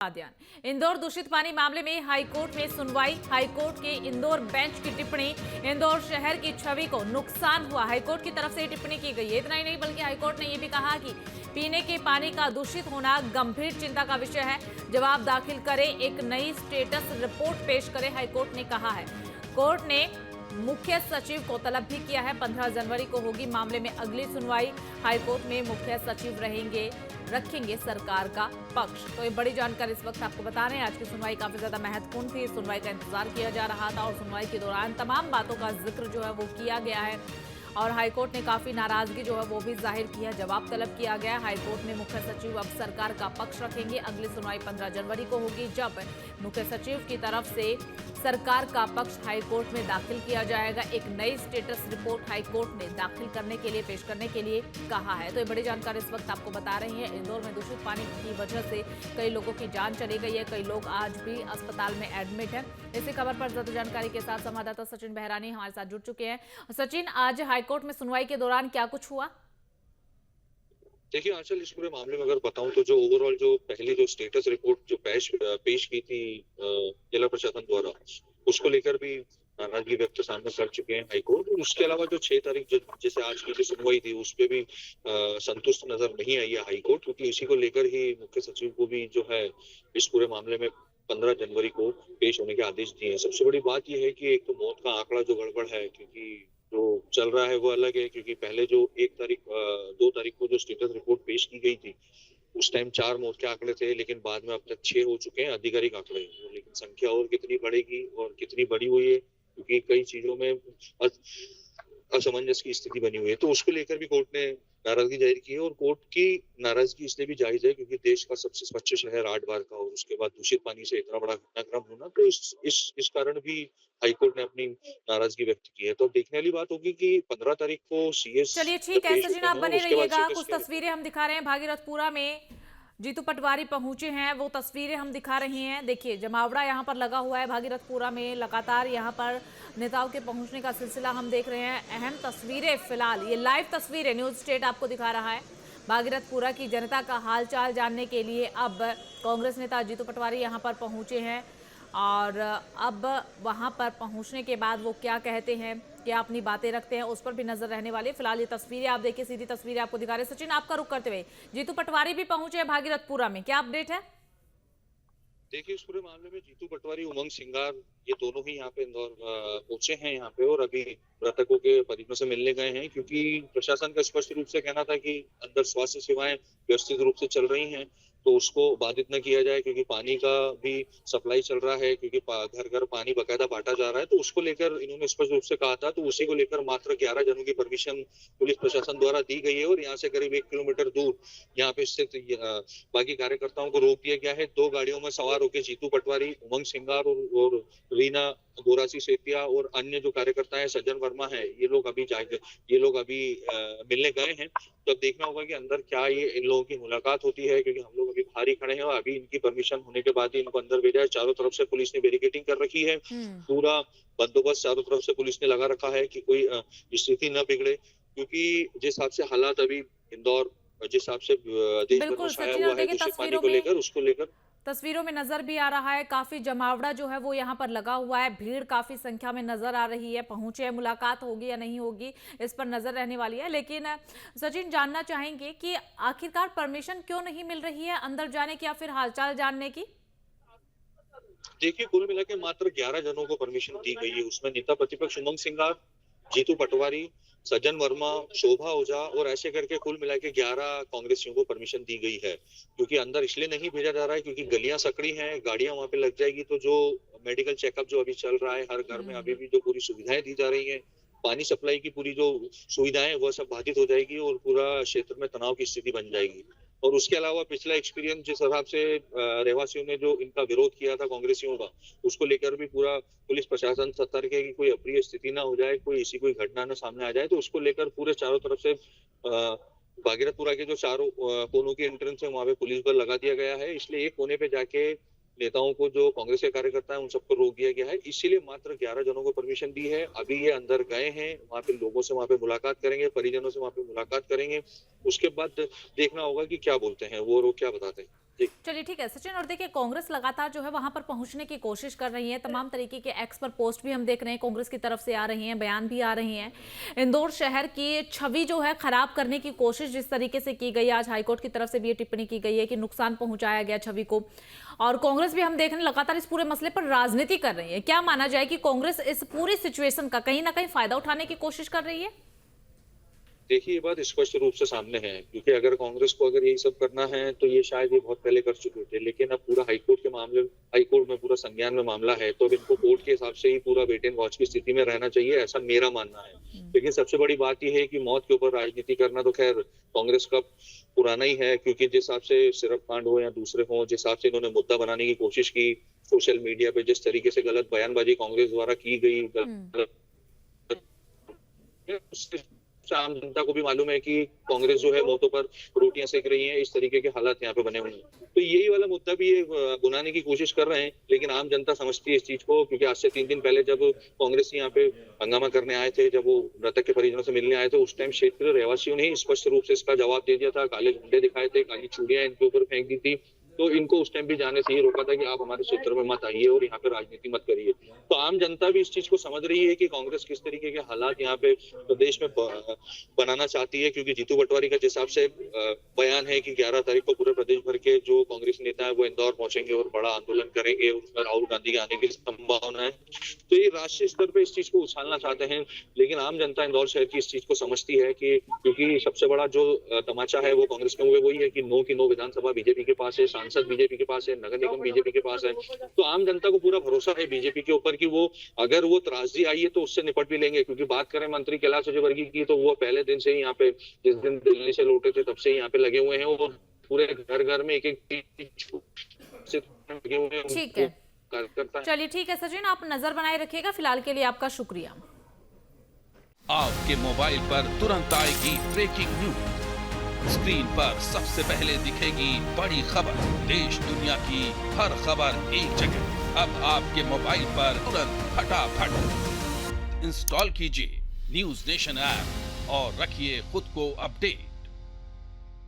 ध्यान इंदौर दूषित पानी मामले में हाईकोर्ट में सुनवाई। हाईकोर्ट के इंदौर बेंच की टिप्पणी, इंदौर शहर की छवि को नुकसान हुआ, हाईकोर्ट की तरफ से टिप्पणी की गई है। इतना ही नहीं बल्कि हाईकोर्ट ने यह भी कहा कि पीने के पानी का दूषित होना गंभीर चिंता का विषय है। जवाब दाखिल करें, एक नई स्टेटस रिपोर्ट पेश करें, हाईकोर्ट ने कहा है। कोर्ट ने मुख्य सचिव को तलब भी किया है। 15 जनवरी को होगी मामले में अगली सुनवाई। हाईकोर्ट में मुख्य सचिव रखेंगे सरकार का पक्ष। तो ये बड़ी जानकारी इस वक्त आपको बता रहे हैं। आज की सुनवाई काफी ज्यादा महत्वपूर्ण थी। सुनवाई का इंतजार किया जा रहा था और सुनवाई के दौरान तमाम बातों का जिक्र जो है वो किया गया है और हाईकोर्ट ने काफी नाराजगी जो है वो भी जाहिर किया। जवाब तलब किया गया। हाईकोर्ट में मुख्य सचिव अब सरकार का पक्ष रखेंगे। अगली सुनवाई 15 जनवरी को होगी, जब मुख्य सचिव की तरफ से सरकार का पक्ष हाईकोर्ट में दाखिल किया जाएगा। एक नई स्टेटस रिपोर्ट हाईकोर्ट ने दाखिल करने के लिए, पेश करने के लिए कहा है। तो ये बड़ी जानकारी इस वक्त आपको बता रही है। इंदौर में दूषित पानी की वजह से कई लोगों की जान चली गई है, कई लोग आज भी अस्पताल में एडमिट है। इसी खबर पर ज्यादा जानकारी के साथ संवाददाता सचिन बहरानी हमारे साथ जुड़ चुके हैं। सचिन, आज हाईकोर्ट में सुनवाई के दौरान क्या कुछ हुआ? देखिए आंचल, इस पूरे मामले में अगर बताऊं तो जो ओवरऑल जो पहली जो स्टेटस रिपोर्ट जो पेश की थी जिला प्रशासन द्वारा, उसको लेकर भी नाराजगी व्यक्त सामने कर चुके हैं हाईकोर्ट। और उसके अलावा जो 6 तारीख जैसे आज की जो सुनवाई थी उस पे भी संतुष्ट नजर नहीं आई है हाईकोर्ट, क्योंकि इसी को लेकर ही मुख्य सचिव को भी जो है इस पूरे मामले में 15 जनवरी को पेश होने के आदेश दिए हैं। सबसे बड़ी बात यह है कि एक तो मौत का आंकड़ा जो गड़बड़ है, क्योंकि जो चल रहा है वो अलग है। क्योंकि पहले जो 2 तारीख को जो स्टेटस रिपोर्ट पेश की गई थी उस टाइम 4 मौत के आंकड़े थे, लेकिन बाद में अब तक 6 हो चुके हैं आधिकारिक आंकड़े। लेकिन संख्या और कितनी बढ़ेगी और कितनी बड़ी हुई है, क्योंकि कई चीजों में असमंजस की स्थिति बनी हुई है, तो उसको लेकर भी कोर्ट ने नाराजगी जाहिर की है। और कोर्ट की नाराजगी इसलिए भी जायज है क्योंकि देश का सबसे स्वच्छ शहर 8 बार का और उसके बाद दूषित पानी से इतना बड़ा घटनाक्रम होना, तो इस कारण भी हाईकोर्ट ने अपनी नाराजगी व्यक्त की है। तो देखने वाली बात होगी कि 15 तारीख को सीएस चलिए ठीक है पेश सचिन, होते आप हैं और बने उसके बाद रहिएगा। सीएस कुछ क्या। तस्वीरें हम दिखा रहे हैं भागीरथपुरा में। जीतू पटवारी पहुंचे हैं, वो तस्वीरें हम दिखा रहे हैं। देखिए, जमावड़ा यहाँ पर लगा हुआ है भागीरथपुरा में। लगातार यहाँ पर नेताओं के पहुंचने का सिलसिला हम देख रहे हैं। अहम तस्वीरें फिलहाल, ये लाइव तस्वीरें न्यूज स्टेट आपको दिखा रहा है। भागीरथपुरा की जनता का हालचाल जानने के लिए अब कांग्रेस नेता जीतू पटवारी यहाँ पर पहुंचे हैं और अब वहां पर पहुंचने के बाद वो क्या कहते हैं, क्या अपनी बातें रखते हैं, उस पर भी नजर रहने वाली है। फिलहाल ये तस्वीरें आप देखिए, सीधी तस्वीरें आपको दिखा रहे हैं। सचिन, आपका रुख करते हुए जीतू पटवारी भी पहुंचे हैं भागीरथपुरा में, क्या अपडेट है? देखिए, इस पूरे मामले में जीतू पटवारी, उमंग सिंगार, ये दोनों ही यहाँ पे इंदौर पहुंचे हैं यहाँ पे और अभी मृतकों के परिजनों से मिलने गए हैं, क्योंकि प्रशासन का स्पष्ट रूप से कहना था कि अंदर स्वास्थ्य सेवाएं व्यवस्थित रूप से चल रही हैं, तो उसको बाधित न किया जाए, क्योंकि पानी का भी सप्लाई चल रहा है, क्योंकि घर घर पानी बकायदा बांटा जा रहा है। तो उसको लेकर इन्होंने स्पष्ट रूप से कहा था, तो उसी को लेकर मात्र 11 जनों की परमिशन पुलिस प्रशासन द्वारा दी गई है और यहाँ से करीब 1 किलोमीटर दूर यहाँ पे स्थित बाकी कार्यकर्ताओं को रोक दिया गया है। 2 गाड़ियों में सवार होकर जीतू पटवारी, उमंग सिंगार और रीना बोरासी सेतिया और अन्य जो कार्यकर्ता है, सज्जन वर्मा है, ये लोग अभी मिलने गए हैं। तो अब देखना होगा कि अंदर क्या ये इन लोगों की मुलाकात होती है, क्योंकि हम लोग अभी बाहर ही खड़े हैं और अभी इनकी परमिशन होने के बाद ही इनको अंदर भेजा है। चारों तरफ से पुलिस ने बैरिकेडिंग कर रखी है, पूरा बंदोबस्त चारों तरफ से पुलिस ने लगा रखा है कि कोई स्थिति न बिगड़े, क्योंकि जिस हिसाब से हालात अभी इंदौर, जिस हिसाब से देश भर में छाया हुआ है दूषित पानी को लेकर, उसको लेकर तस्वीरों में नजर भी आ रहा है। काफी जमावड़ा जो है वो यहाँ पर लगा हुआ है, भीड़ काफी संख्या में नजर आ रही है। पहुंचे हैं, मुलाकात होगी या नहीं होगी इस पर नजर रहने वाली है। लेकिन सचिन, जानना चाहेंगे कि आखिरकार परमिशन क्यों नहीं मिल रही है अंदर जाने की या फिर हालचाल जानने की? देखिए, कुल मिला के मात्र 11 जनों को परमिशन दी गई है। उसमें नेता प्रतिपक्ष उमंग सिंगार, जीतू पटवारी, सज्जन वर्मा, शोभा ओझा और ऐसे करके कुल मिला के 11 कांग्रेसियों को परमिशन दी गई है। क्योंकि अंदर इसलिए नहीं भेजा जा रहा है क्योंकि गलियां सकड़ी हैं, गाड़ियां वहां पे लग जाएगी, तो जो मेडिकल चेकअप जो अभी चल रहा है, हर घर में अभी भी जो पूरी सुविधाएं दी जा रही है, पानी सप्लाई की पूरी जो सुविधाएं, वह सब बाधित हो जाएगी और पूरा क्षेत्र में तनाव की स्थिति बन जाएगी। और उसके अलावा पिछला एक्सपीरियंस जिस हिसाब से रहवासियों ने जो इनका विरोध किया था कांग्रेसियों का, उसको लेकर भी पूरा पुलिस प्रशासन सतर्क है कि कोई अप्रिय स्थिति ना हो जाए, कोई ऐसी कोई घटना ना सामने आ जाए। तो उसको लेकर पूरे चारों तरफ से भागीरथपुरा के जो चारों कोनों के एंट्रेंस है वहां पे पुलिस बल लगा दिया गया है। इसलिए एक कोने पे जाके नेताओं को, जो कांग्रेस के कार्यकर्ता है, उन सबको रोक दिया गया है। इसीलिए मात्र 11 जनों को परमिशन दी है। अभी ये अंदर गए हैं, वहां पे लोगों से वहां पे मुलाकात करेंगे, परिजनों से वहां पे मुलाकात करेंगे। उसके बाद देखना होगा कि क्या बोलते हैं वो और वो क्या बताते हैं। चलिए ठीक है सचिन, और देखिए कांग्रेस लगातार जो है वहां पर पहुंचने की कोशिश कर रही है, तमाम तरीके के एक्स पर पोस्ट भी हम देख रहे हैं कांग्रेस की तरफ से आ रही हैं, बयान भी आ रही हैं। इंदौर शहर की छवि जो है खराब करने की कोशिश जिस तरीके से की गई, आज हाईकोर्ट की तरफ से भी ये टिप्पणी की गई है कि नुकसान पहुंचाया गया छवि को, और कांग्रेस भी हम देख रहे हैं लगातार इस पूरे मसले पर राजनीति कर रही है। क्या माना जाए कि कांग्रेस इस पूरी सिचुएशन का कहीं ना कहीं फायदा उठाने की कोशिश कर रही है? देखिए, ये बात स्पष्ट रूप से सामने है, क्योंकि अगर कांग्रेस को अगर यही सब करना है तो ये शायद ये बहुत पहले कर चुके थे, लेकिन अब पूरा हाईकोर्ट में पूरा संज्ञान में मामला है, तो अब इनको कोर्ट के हिसाब से ही पूरा वेट एंड वॉच की स्थिति में रहना चाहिए, ऐसा मेरा मानना है। लेकिन सबसे बड़ी बात यह है कि मौत के ऊपर राजनीति करना तो खैर कांग्रेस का पुराना ही है, क्योंकि जिस हिसाब से सिरप कांड हो या दूसरे हो, जिस हिसाब से इन्होंने मुद्दा बनाने की कोशिश की सोशल मीडिया पे, जिस तरीके से गलत बयानबाजी कांग्रेस द्वारा की गई, आम जनता को भी मालूम है कि कांग्रेस जो है मौतों पर रोटियां सेक रही है, इस तरीके के हालात यहाँ पे बने हुए हैं। तो यही वाला मुद्दा भी ये बुनाने की कोशिश कर रहे हैं, लेकिन आम जनता समझती है इस चीज को, क्योंकि आज से 3 दिन पहले जब कांग्रेस यहाँ पे हंगामा करने आए थे, जब वो मृतक के परिजनों से मिलने आए थे, उस टाइम क्षेत्र रहवासियों ने स्पष्ट रूप से इसका जवाब दे दिया था, काले झंडे दिखाए थे, काली चूड़ियां इनके ऊपर फेंक दी थी। तो इनको उस टाइम भी जाने से ये रोका था कि आप हमारे क्षेत्र में मत आइए और यहाँ पे राजनीति मत करिए। तो आम जनता भी इस चीज को समझ रही है कि कांग्रेस किस तरीके के हालात यहाँ पे प्रदेश में बनाना चाहती है, क्योंकि जीतू पटवारी का जिस हिसाब से बयान है कि 11 तारीख को पूरे प्रदेश भर के जो कांग्रेस नेता है वो इंदौर पहुंचेंगे और बड़ा आंदोलन करेंगे, उसमें राहुल गांधी के आने की संभावना है। तो ये राष्ट्रीय स्तर पे इस चीज को उछालना चाहते हैं, लेकिन आम जनता इंदौर शहर की इस चीज को समझती है कि क्योंकि सबसे बड़ा जो तमाचा है वो कांग्रेस के हुए वही है कि 9 की 9 विधानसभा बीजेपी के पास है, सांसद बीजेपी के पास है, नगर निगम बीजेपी के पास है। तो आम जनता को पूरा भरोसा है बीजेपी के ऊपर कि वो अगर वो त्रासदी आई है तो उससे निपट भी लेंगे, क्योंकि बात करें मंत्री कैलाश विजयवर्गीय की तो वो पहले दिन से ही यहाँ पे, जिस दिन दिल्ली से लौटे थे तब से यहाँ पे लगे हुए हैं, और पूरे घर घर में एक लगे हुए हैं। ठीक है, चलिए ठीक है सचिन, आप नजर बनाए रखिएगा। फिलहाल के लिए आपका शुक्रिया। आपके मोबाइल पर तुरंत आएगी ब्रेकिंग न्यूज, स्क्रीन पर सबसे पहले दिखेगी बड़ी खबर, देश दुनिया की हर खबर एक जगह। अब आपके मोबाइल पर तुरंत फटाफट इंस्टॉल कीजिए न्यूज़ नेशन ऐप और रखिए खुद को अपडेट।